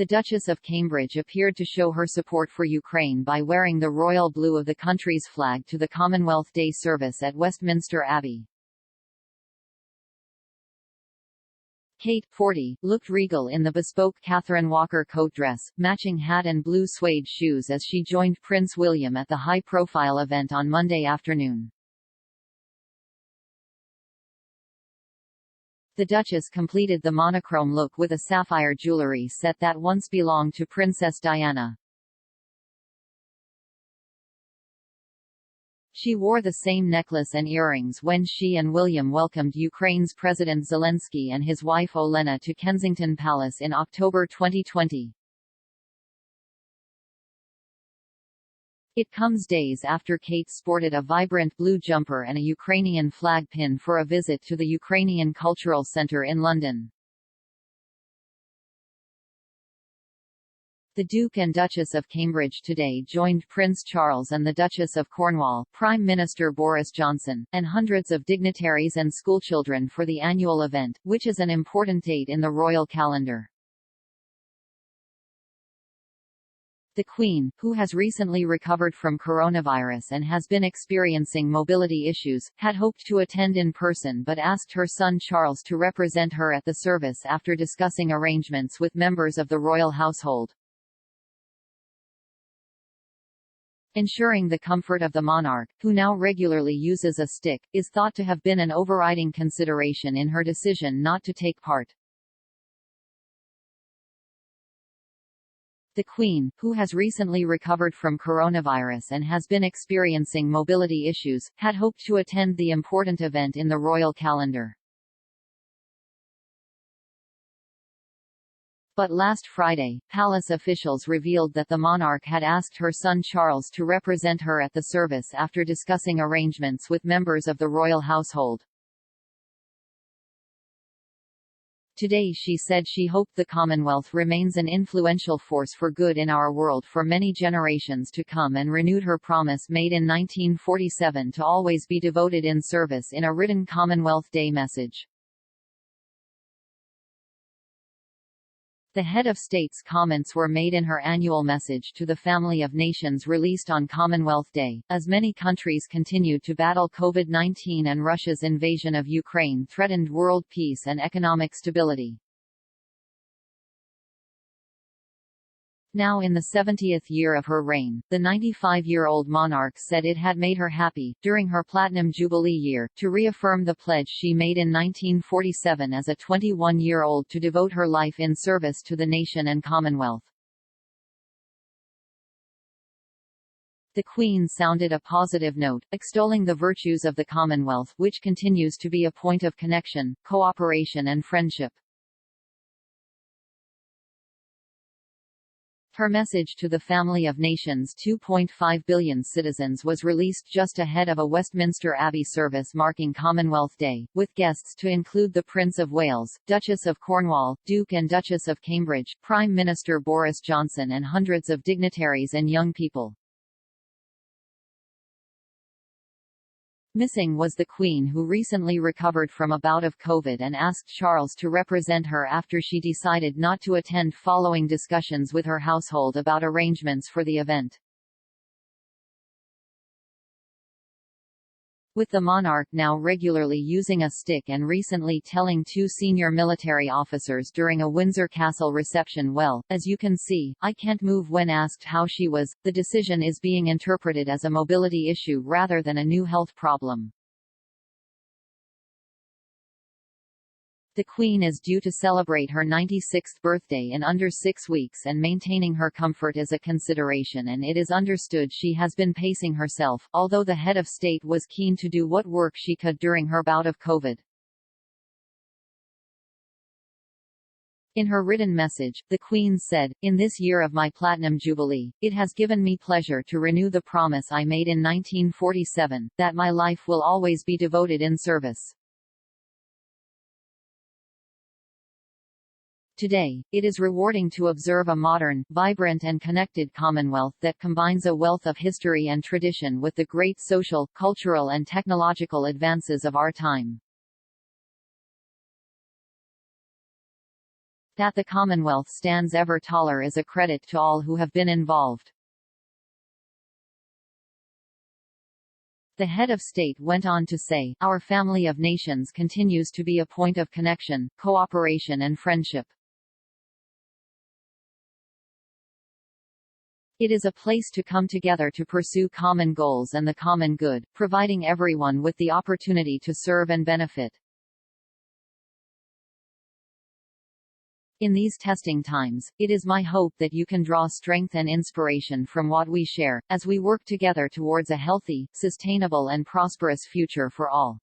The Duchess of Cambridge appeared to show her support for Ukraine by wearing the royal blue of the country's flag to the Commonwealth Day service at Westminster Abbey. Kate, 40, looked regal in the bespoke Catherine Walker coat dress, matching hat and blue suede shoes as she joined Prince William at the high-profile event on Monday afternoon. The Duchess completed the monochrome look with a sapphire jewelry set that once belonged to Princess Diana. She wore the same necklace and earrings when she and William welcomed Ukraine's President Zelensky and his wife Olena to Kensington Palace in October 2020. It comes days after Kate sported a vibrant blue jumper and a Ukrainian flag pin for a visit to the Ukrainian Cultural Centre in London. The Duke and Duchess of Cambridge today joined Prince Charles and the Duchess of Cornwall, Prime Minister Boris Johnson, and hundreds of dignitaries and schoolchildren for the annual event, which is an important date in the royal calendar. The Queen, who has recently recovered from coronavirus and has been experiencing mobility issues, had hoped to attend in person but asked her son Charles to represent her at the service after discussing arrangements with members of the royal household. Ensuring the comfort of the monarch, who now regularly uses a stick, is thought to have been an overriding consideration in her decision not to take part. The Queen, who has recently recovered from coronavirus and has been experiencing mobility issues, had hoped to attend the important event in the royal calendar. But last Friday, palace officials revealed that the monarch had asked her son Charles to represent her at the service after discussing arrangements with members of the royal household. Today she said she hoped the Commonwealth remains an influential force for good in our world for many generations to come, and renewed her promise made in 1947 to always be devoted in service in a written Commonwealth Day message. The head of state's comments were made in her annual message to the family of nations released on Commonwealth Day, as many countries continued to battle COVID-19 and Russia's invasion of Ukraine threatened world peace and economic stability. Now in the 70th year of her reign, the 95-year-old monarch said it had made her happy, during her Platinum Jubilee year, to reaffirm the pledge she made in 1947 as a 21-year-old to devote her life in service to the nation and Commonwealth. The Queen sounded a positive note, extolling the virtues of the Commonwealth, which continues to be a point of connection, cooperation and friendship. Her message to the family of nations' 2.5 billion citizens was released just ahead of a Westminster Abbey service marking Commonwealth Day, with guests to include the Prince of Wales, Duchess of Cornwall, Duke and Duchess of Cambridge, Prime Minister Boris Johnson and hundreds of dignitaries and young people. Missing was the Queen, who recently recovered from a bout of COVID and asked Charles to represent her after she decided not to attend following discussions with her household about arrangements for the event. With the monarch now regularly using a stick and recently telling two senior military officers during a Windsor Castle reception, "Well, as you can see, I can't move," when asked how she was, the decision is being interpreted as a mobility issue rather than a new health problem. The Queen is due to celebrate her 96th birthday in under 6 weeks, and maintaining her comfort is a consideration, and it is understood she has been pacing herself, although the head of state was keen to do what work she could during her bout of COVID. In her written message, the Queen said, "In this year of my Platinum Jubilee, it has given me pleasure to renew the promise I made in 1947, that my life will always be devoted in service. Today, it is rewarding to observe a modern, vibrant and connected Commonwealth that combines a wealth of history and tradition with the great social, cultural and technological advances of our time." That the Commonwealth stands ever taller is a credit to all who have been involved. The head of state went on to say, "Our family of nations continues to be a point of connection, cooperation and friendship. It is a place to come together to pursue common goals and the common good, providing everyone with the opportunity to serve and benefit." In these testing times, it is my hope that you can draw strength and inspiration from what we share, as we work together towards a healthy, sustainable and prosperous future for all.